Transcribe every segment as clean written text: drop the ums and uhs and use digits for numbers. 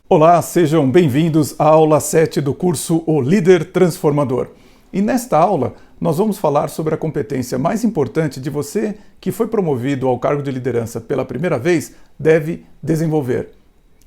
Olá, sejam bem-vindos à aula 7 do curso O Líder Transformador. E nesta aula, nós vamos falar sobre a competência mais importante de você que foi promovido ao cargo de liderança pela primeira vez deve desenvolver: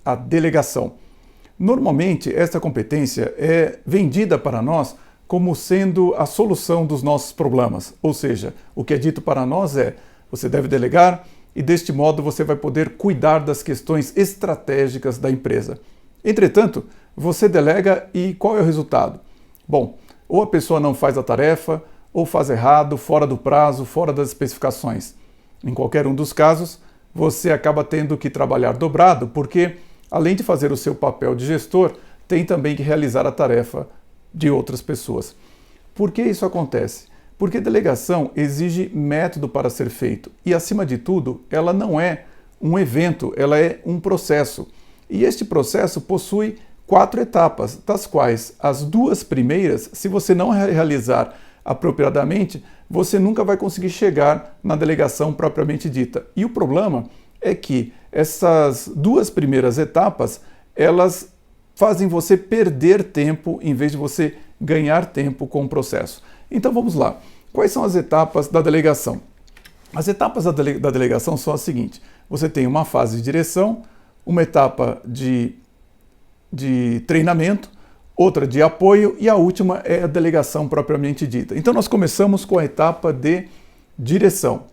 a delegação. Normalmente, esta competência é vendida para nós como sendo a solução dos nossos problemas. Ou seja, o que é dito para nós é: você deve delegar e deste modo você vai poder cuidar das questões estratégicas da empresa. Entretanto, você delega e qual é o resultado? Bom, ou a pessoa não faz a tarefa, ou faz errado, fora do prazo, fora das especificações. Em qualquer um dos casos, você acaba tendo que trabalhar dobrado, porque além de fazer o seu papel de gestor, tem também que realizar a tarefa de outras pessoas. Por que isso acontece? Porque delegação exige método para ser feito e, acima de tudo, ela não é um evento, ela é um processo. E este processo possui 4 etapas, das quais as 2 primeiras, se você não realizar apropriadamente, você nunca vai conseguir chegar na delegação propriamente dita. E o problema é que essas 2 primeiras etapas, elas fazem você perder tempo em vez de você ganhar tempo com o processo. Então vamos lá. Quais são as etapas da delegação? As etapas da delegação são as seguintes. Você tem uma fase de direção, uma etapa de treinamento, outra de apoio e a última é a delegação propriamente dita. Então nós começamos com a etapa de direção.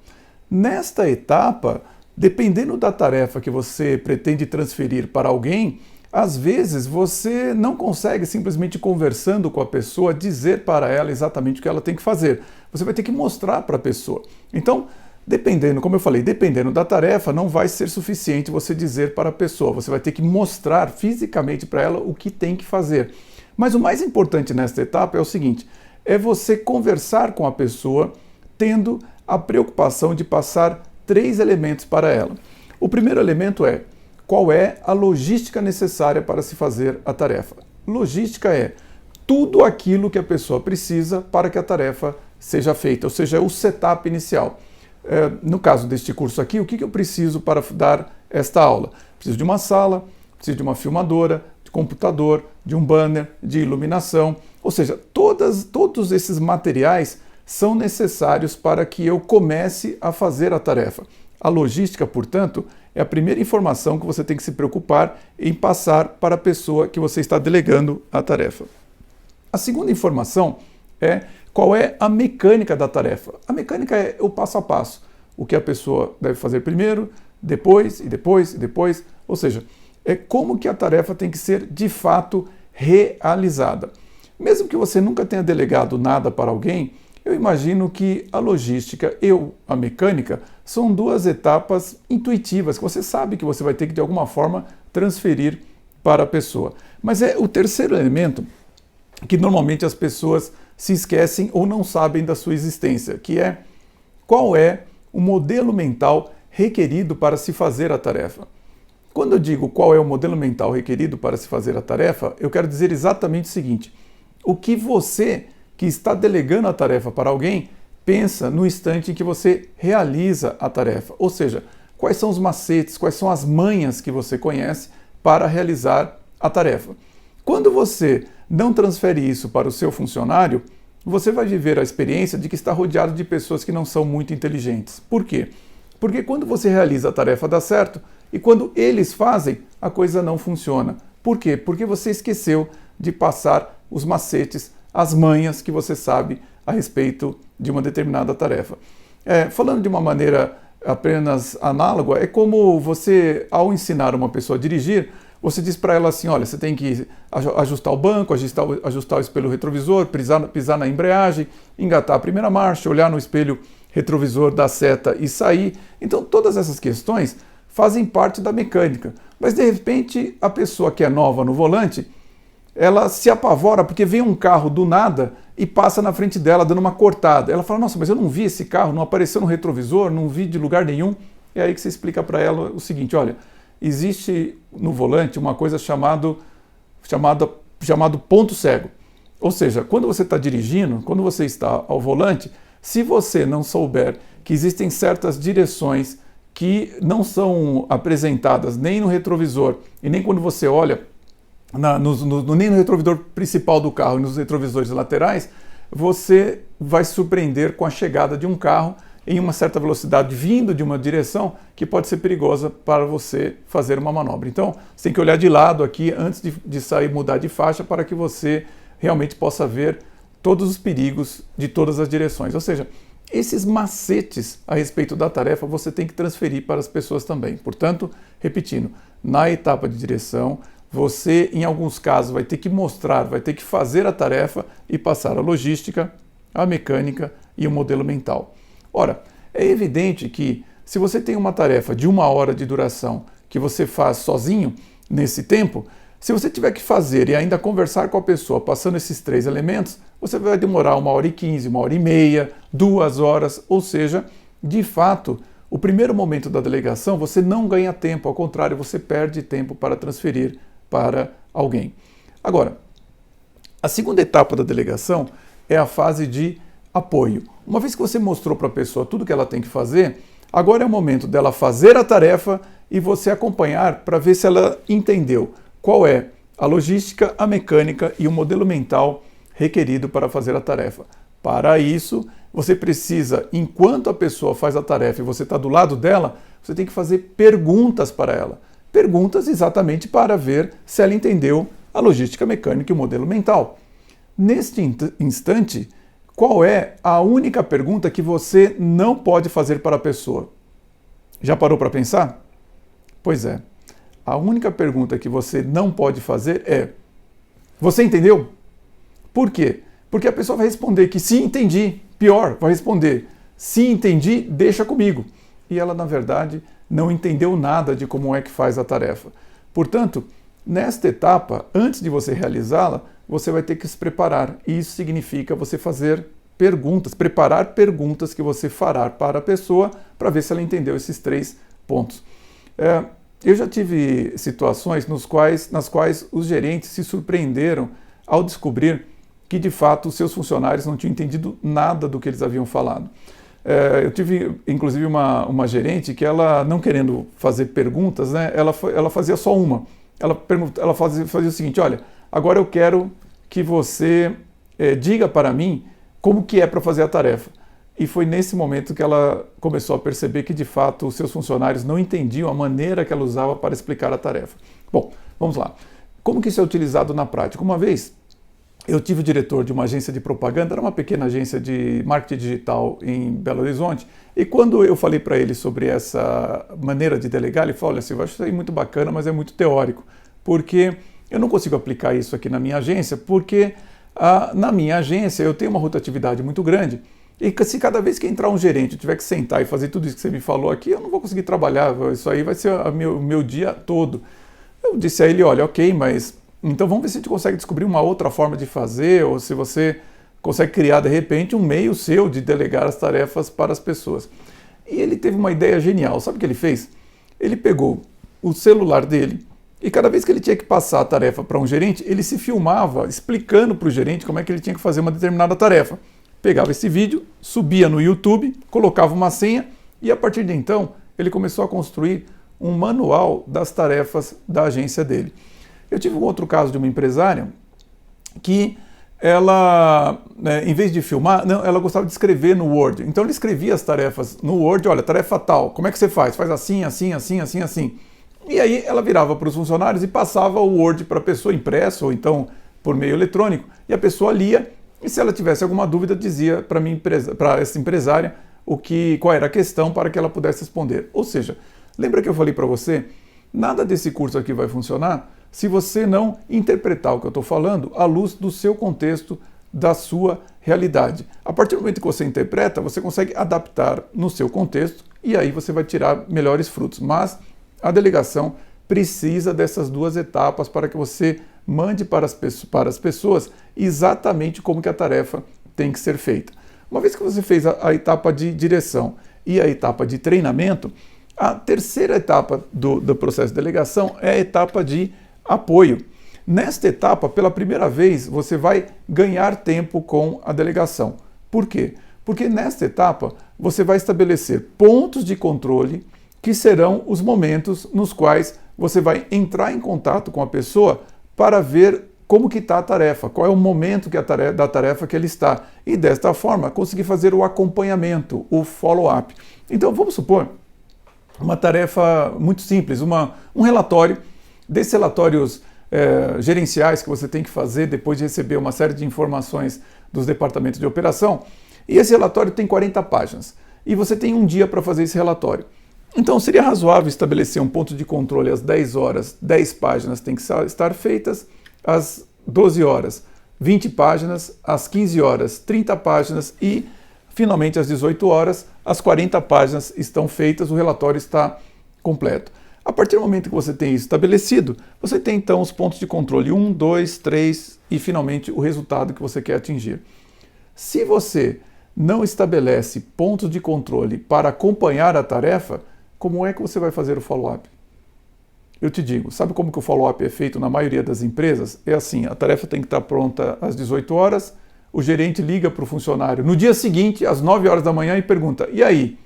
Nesta etapa, dependendo da tarefa que você pretende transferir para alguém, às vezes você não consegue simplesmente conversando com a pessoa dizer para ela exatamente o que ela tem que fazer. Você vai ter que mostrar para a pessoa. Então, dependendo, como eu falei, dependendo da tarefa, não vai ser suficiente você dizer para a pessoa. Você vai ter que mostrar fisicamente para ela o que tem que fazer. Mas o mais importante nesta etapa é o seguinte: é você conversar com a pessoa tendo a preocupação de passar 3 elementos para ela. O primeiro elemento é: qual é a logística necessária para se fazer a tarefa? Logística é tudo aquilo que a pessoa precisa para que a tarefa seja feita, ou seja, o setup inicial. No caso deste curso aqui, o que eu preciso para dar esta aula? Preciso de uma sala, preciso de uma filmadora, de computador, de um banner, de iluminação, ou seja, todos esses materiais são necessários para que eu comece a fazer a tarefa. A logística, portanto, é a primeira informação que você tem que se preocupar em passar para a pessoa que você está delegando a tarefa. A segunda informação é qual é a mecânica da tarefa. A mecânica é o passo a passo. O que a pessoa deve fazer primeiro, depois, e depois, e depois. Ou seja, é como que a tarefa tem que ser de fato realizada. Mesmo que você nunca tenha delegado nada para alguém, eu imagino que a logística e a mecânica são 2 etapas intuitivas que você sabe que você vai ter que de alguma forma transferir para a pessoa. Mas é o terceiro elemento que normalmente as pessoas se esquecem ou não sabem da sua existência, que é qual é o modelo mental requerido para se fazer a tarefa. Quando eu digo qual é o modelo mental requerido para se fazer a tarefa, eu quero dizer exatamente o seguinte: o que você que está delegando a tarefa para alguém pensa no instante em que você realiza a tarefa. Ou seja, quais são os macetes, quais são as manhas que você conhece para realizar a tarefa. Quando você não transfere isso para o seu funcionário, você vai viver a experiência de que está rodeado de pessoas que não são muito inteligentes. Por quê? Porque quando você realiza a tarefa dá certo e quando eles fazem, a coisa não funciona. Por quê? Porque você esqueceu de passar os macetes, as manhas que você sabe a respeito de uma determinada tarefa. Falando de uma maneira apenas análoga, é como você, ao ensinar uma pessoa a dirigir, você diz para ela assim: olha, você tem que ajustar o banco, ajustar o espelho retrovisor, pisar na embreagem, engatar a primeira marcha, olhar no espelho retrovisor da seta e sair. Então todas essas questões fazem parte da mecânica. Mas de repente a pessoa que é nova no volante, ela se apavora porque vem um carro do nada e passa na frente dela dando uma cortada. Ela fala: nossa, mas eu não vi esse carro, não apareceu no retrovisor, não vi de lugar nenhum. É aí que você explica para ela o seguinte: olha, existe no volante uma coisa chamado ponto cego. Ou seja, quando você está dirigindo, quando você está ao volante, se você não souber que existem certas direções que não são apresentadas nem no retrovisor e nem quando você olha nem no retrovisor principal do carro e nos retrovisores laterais, você vai se surpreender com a chegada de um carro em uma certa velocidade vindo de uma direção que pode ser perigosa para você fazer uma manobra. Então, você tem que olhar de lado aqui antes de sair, mudar de faixa, para que você realmente possa ver todos os perigos de todas as direções. Ou seja, esses macetes a respeito da tarefa você tem que transferir para as pessoas também. Portanto, repetindo, na etapa de direção, você, em alguns casos, vai ter que mostrar, vai ter que fazer a tarefa e passar a logística, a mecânica e o modelo mental. Ora, é evidente que se você tem uma tarefa de 1 hora de duração que você faz sozinho nesse tempo, se você tiver que fazer e ainda conversar com a pessoa passando esses 3 elementos, você vai demorar 1h15, 1h30, 2 horas, ou seja, de fato, o primeiro momento da delegação você não ganha tempo, ao contrário, você perde tempo para transferir para alguém. Agora, a segunda etapa da delegação é a fase de apoio. Uma vez que você mostrou para a pessoa tudo que ela tem que fazer, agora é o momento dela fazer a tarefa e você acompanhar para ver se ela entendeu qual é a logística, a mecânica e o modelo mental requerido para fazer a tarefa. Para isso, você precisa, enquanto a pessoa faz a tarefa e você está do lado dela, você tem que fazer perguntas para ela. Perguntas exatamente para ver se ela entendeu a logística mecânica e o modelo mental. Neste instante, qual é a única pergunta que você não pode fazer para a pessoa? Já parou para pensar? Pois é. A única pergunta que você não pode fazer é: você entendeu? Por quê? Porque a pessoa vai responder que sim, entendi. Pior, vai responder: sim, entendi, deixa comigo. E ela, na verdade, não entendeu nada de como é que faz a tarefa. Portanto, nesta etapa, antes de você realizá-la, você vai ter que se preparar. E isso significa você fazer perguntas, preparar perguntas que você fará para a pessoa para ver se ela entendeu esses 3 pontos. Eu já tive situações nas quais os gerentes se surpreenderam ao descobrir que, de fato, os seus funcionários não tinham entendido nada do que eles haviam falado. Eu tive, inclusive, uma gerente que ela, não querendo fazer perguntas, né, ela fazia só uma. Ela fazia o seguinte: olha, agora eu quero que você diga para mim como que é para fazer a tarefa. E foi nesse momento que ela começou a perceber que, de fato, os seus funcionários não entendiam a maneira que ela usava para explicar a tarefa. Bom, vamos lá. Como que isso é utilizado na prática? Uma vez, eu tive o diretor de uma agência de propaganda, era uma pequena agência de marketing digital em Belo Horizonte, e quando eu falei para ele sobre essa maneira de delegar, ele falou: olha, Silvio, eu acho isso aí muito bacana, mas é muito teórico, porque eu não consigo aplicar isso aqui na minha agência, porque na minha agência eu tenho uma rotatividade muito grande, e se cada vez que entrar um gerente eu tiver que sentar e fazer tudo isso que você me falou aqui, eu não vou conseguir trabalhar, isso aí vai ser o meu dia todo. Eu disse a ele: olha, ok, mas então vamos ver se a gente consegue descobrir uma outra forma de fazer, ou se você consegue criar, de repente, um meio seu de delegar as tarefas para as pessoas. E ele teve uma ideia genial. Sabe o que ele fez? Ele pegou o celular dele e cada vez que ele tinha que passar a tarefa para um gerente, ele se filmava explicando para o gerente como é que ele tinha que fazer uma determinada tarefa. Pegava esse vídeo, subia no YouTube, colocava uma senha e, a partir de então, ele começou a construir um manual das tarefas da agência dele. Eu tive um outro caso de uma empresária que ela, em vez de filmar, não, ela gostava de escrever no Word. Então ele escrevia as tarefas no Word: olha, tarefa tal, como é que você faz? Faz assim, assim, assim, assim, assim. E aí ela virava para os funcionários e passava o Word para a pessoa impresso, ou então por meio eletrônico, e a pessoa lia, e se ela tivesse alguma dúvida, dizia para essa empresária qual era a questão para que ela pudesse responder. Ou seja, lembra que eu falei para você, nada desse curso aqui vai funcionar se você não interpretar o que eu estou falando à luz do seu contexto, da sua realidade. A partir do momento que você interpreta, você consegue adaptar no seu contexto e aí você vai tirar melhores frutos. Mas a delegação precisa dessas 2 etapas para que você mande para as pessoas exatamente como que a tarefa tem que ser feita. Uma vez que você fez a etapa de direção e a etapa de treinamento, a terceira etapa do processo de delegação é a etapa de apoio. Nesta etapa, pela primeira vez, você vai ganhar tempo com a delegação. Por quê? Porque nesta etapa, você vai estabelecer pontos de controle que serão os momentos nos quais você vai entrar em contato com a pessoa para ver como que está a tarefa, qual é o momento da tarefa que ele está, e desta forma conseguir fazer o acompanhamento, o follow-up. Então vamos supor uma tarefa muito simples, um relatório, desses relatórios gerenciais que você tem que fazer depois de receber uma série de informações dos departamentos de operação, e esse relatório tem 40 páginas, e você tem um dia para fazer esse relatório. Então seria razoável estabelecer um ponto de controle às 10 horas, 10 páginas têm que estar feitas, às 12 horas, 20 páginas, às 15 horas, 30 páginas e, finalmente, às 18 horas, as 40 páginas estão feitas, o relatório está completo. A partir do momento que você tem isso estabelecido, você tem então os pontos de controle 1, 2, 3 e, finalmente, o resultado que você quer atingir. Se você não estabelece pontos de controle para acompanhar a tarefa, como é que você vai fazer o follow-up? Eu te digo, sabe como que o follow-up é feito na maioria das empresas? É assim, a tarefa tem que estar pronta às 18 horas, o gerente liga para o funcionário no dia seguinte, às 9 horas da manhã, e pergunta, e aí,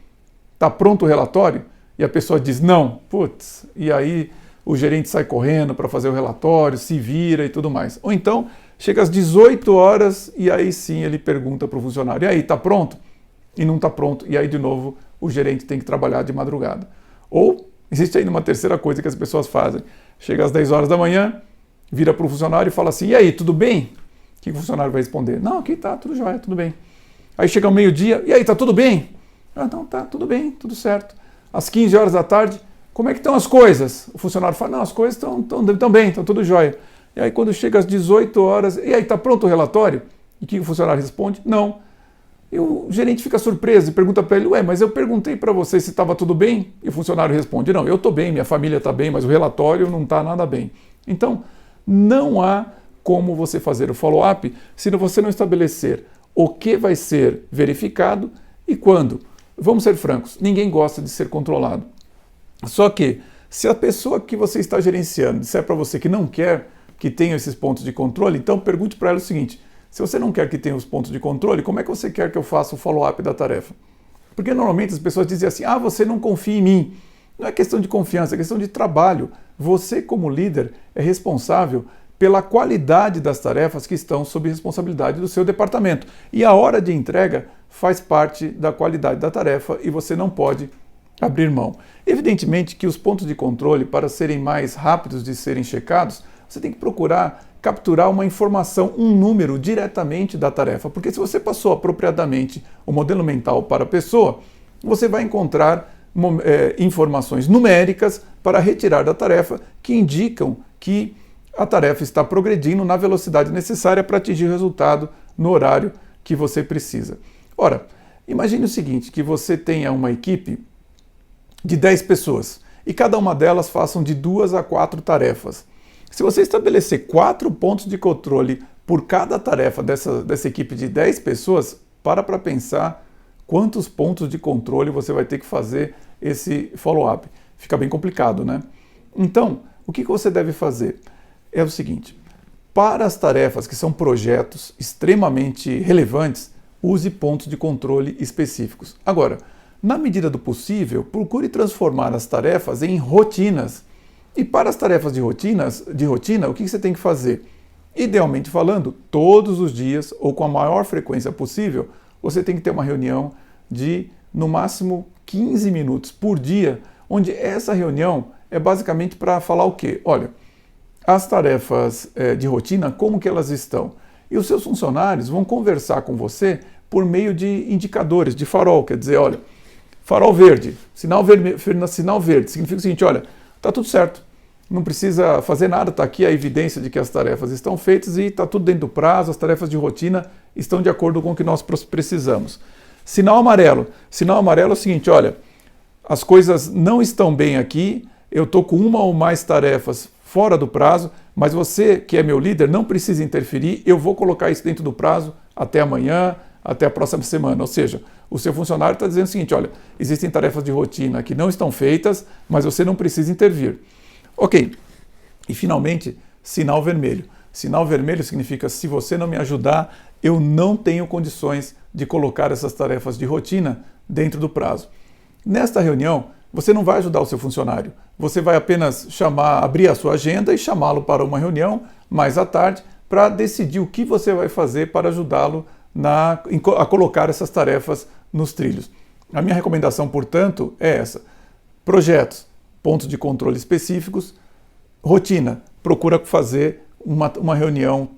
está pronto o relatório? E a pessoa diz, não, putz, e aí o gerente sai correndo para fazer o relatório, se vira e tudo mais. Ou então, chega às 18 horas e aí sim ele pergunta para o funcionário, e aí, está pronto? E não está pronto, e aí de novo o gerente tem que trabalhar de madrugada. Ou existe ainda uma terceira coisa que as pessoas fazem. Chega às 10 horas da manhã, vira para o funcionário e fala assim, e aí, tudo bem? O que o funcionário vai responder? Não, aqui tá, tudo jóia, tudo bem. Aí chega ao meio-dia, e aí, tá tudo bem? Ah, não, tá, tudo bem, tudo certo. Às 15 horas da tarde, como é que estão as coisas? O funcionário fala, não, as coisas estão bem, estão tudo jóia. E aí quando chega às 18 horas, e aí, tá pronto o relatório? E o que o funcionário responde? Não. E o gerente fica surpreso e pergunta para ele, ué, mas eu perguntei para você se estava tudo bem? E o funcionário responde, não, eu estou bem, minha família está bem, mas o relatório não está nada bem. Então, não há como você fazer o follow-up se você não estabelecer o que vai ser verificado e quando. Vamos ser francos, ninguém gosta de ser controlado. Só que, se a pessoa que você está gerenciando disser para você que não quer que tenha esses pontos de controle, então pergunte para ela o seguinte, se você não quer que tenha os pontos de controle, como é que você quer que eu faça o follow-up da tarefa? Porque normalmente as pessoas dizem assim, você não confia em mim. Não é questão de confiança, é questão de trabalho. Você, como líder, é responsável pela qualidade das tarefas que estão sob responsabilidade do seu departamento. E a hora de entrega faz parte da qualidade da tarefa e você não pode abrir mão. Evidentemente que os pontos de controle, para serem mais rápidos de serem checados, você tem que procurar capturar uma informação, um número diretamente da tarefa, porque se você passou apropriadamente o modelo mental para a pessoa, você vai encontrar informações numéricas para retirar da tarefa que indicam que a tarefa está progredindo na velocidade necessária para atingir o resultado no horário que você precisa. Ora, imagine o seguinte, que você tenha uma equipe de 10 pessoas e cada uma delas façam de 2 a 4 tarefas. Se você estabelecer 4 pontos de controle por cada tarefa dessa equipe de 10 pessoas, para pensar quantos pontos de controle você vai ter que fazer esse follow-up. Fica bem complicado, né? Então, o que você deve fazer? É o seguinte, para as tarefas que são projetos extremamente relevantes, use pontos de controle específicos. Agora, na medida do possível, procure transformar as tarefas em rotinas. E para as tarefas de rotina, o que você tem que fazer? Idealmente falando, todos os dias ou com a maior frequência possível, você tem que ter uma reunião de, no máximo, 15 minutos por dia, onde essa reunião é basicamente para falar o quê? Olha, as tarefas de rotina, como que elas estão? E os seus funcionários vão conversar com você por meio de indicadores, de farol, quer dizer, olha, farol verde, sinal verde, significa o seguinte, olha, está tudo certo, não precisa fazer nada, está aqui a evidência de que as tarefas estão feitas e está tudo dentro do prazo, as tarefas de rotina estão de acordo com o que nós precisamos. Sinal amarelo é o seguinte, olha, as coisas não estão bem aqui, eu estou com uma ou mais tarefas fora do prazo, mas você, que é meu líder, não precisa interferir, eu vou colocar isso dentro do prazo até amanhã, até a próxima semana. Ou seja, o seu funcionário está dizendo o seguinte, olha, existem tarefas de rotina que não estão feitas, mas você não precisa intervir. Ok. E finalmente, sinal vermelho. Sinal vermelho significa, se você não me ajudar, eu não tenho condições de colocar essas tarefas de rotina dentro do prazo. Nesta reunião, você não vai ajudar o seu funcionário. Você vai apenas abrir a sua agenda e chamá-lo para uma reunião mais à tarde para decidir o que você vai fazer para ajudá-lo a colocar essas tarefas nos trilhos. A minha recomendação, portanto, é essa. Projetos, pontos de controle específicos, rotina, procura fazer uma reunião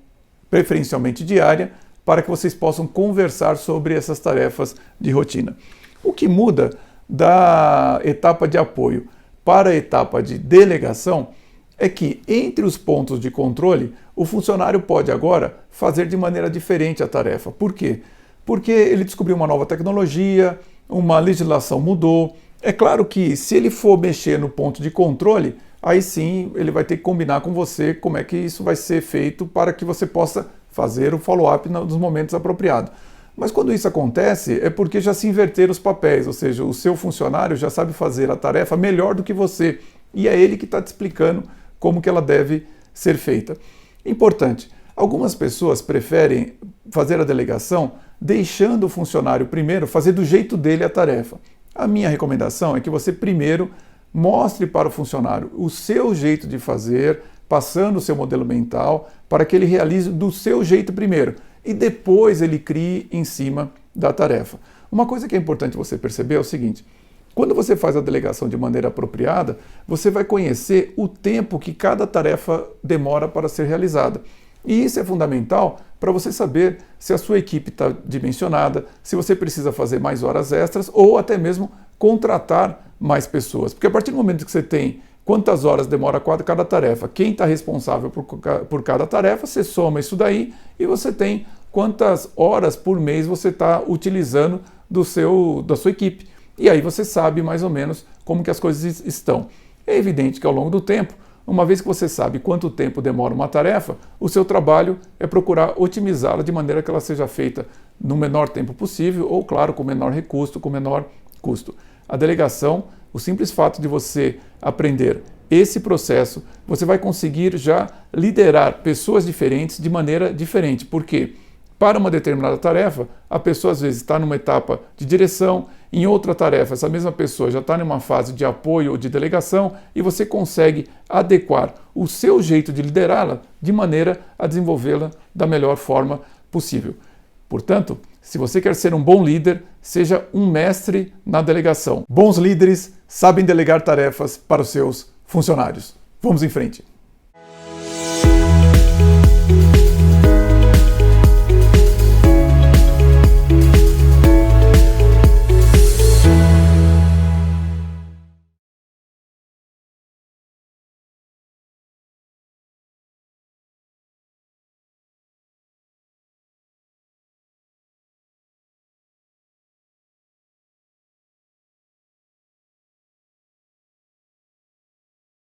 preferencialmente diária para que vocês possam conversar sobre essas tarefas de rotina. O que muda da etapa de apoio para a etapa de delegação é que entre os pontos de controle, o funcionário pode agora fazer de maneira diferente a tarefa. Por quê? Porque ele descobriu uma nova tecnologia, uma legislação mudou. É claro que se ele for mexer no ponto de controle, aí sim ele vai ter que combinar com você como é que isso vai ser feito para que você possa fazer o follow-up nos momentos apropriados. Mas quando isso acontece, é porque já se inverteram os papéis, ou seja, o seu funcionário já sabe fazer a tarefa melhor do que você, e é ele que está te explicando como que ela deve ser feita. Importante, algumas pessoas preferem fazer a delegação deixando o funcionário primeiro fazer do jeito dele a tarefa. A minha recomendação é que você primeiro mostre para o funcionário o seu jeito de fazer, passando o seu modelo mental, para que ele realize do seu jeito primeiro e depois ele crie em cima da tarefa. Uma coisa que é importante você perceber é o seguinte: quando você faz a delegação de maneira apropriada, você vai conhecer o tempo que cada tarefa demora para ser realizada. E isso é fundamental para você saber se a sua equipe está dimensionada, se você precisa fazer mais horas extras ou até mesmo contratar mais pessoas. Porque a partir do momento que você tem quantas horas demora cada tarefa, quem está responsável por cada tarefa, você soma isso daí e você tem quantas horas por mês você está utilizando da sua equipe. E aí você sabe mais ou menos como que as coisas estão. É evidente que ao longo do tempo, uma vez que você sabe quanto tempo demora uma tarefa, o seu trabalho é procurar otimizá-la de maneira que ela seja feita no menor tempo possível ou, claro, com menor recurso, com menor custo. A delegação, o simples fato de você aprender esse processo, você vai conseguir já liderar pessoas diferentes de maneira diferente. Por quê? Para uma determinada tarefa, a pessoa às vezes está numa etapa de direção, em outra tarefa essa mesma pessoa já está numa fase de apoio ou de delegação e você consegue adequar o seu jeito de liderá-la de maneira a desenvolvê-la da melhor forma possível. Portanto, se você quer ser um bom líder, seja um mestre na delegação. Bons líderes sabem delegar tarefas para os seus funcionários. Vamos em frente.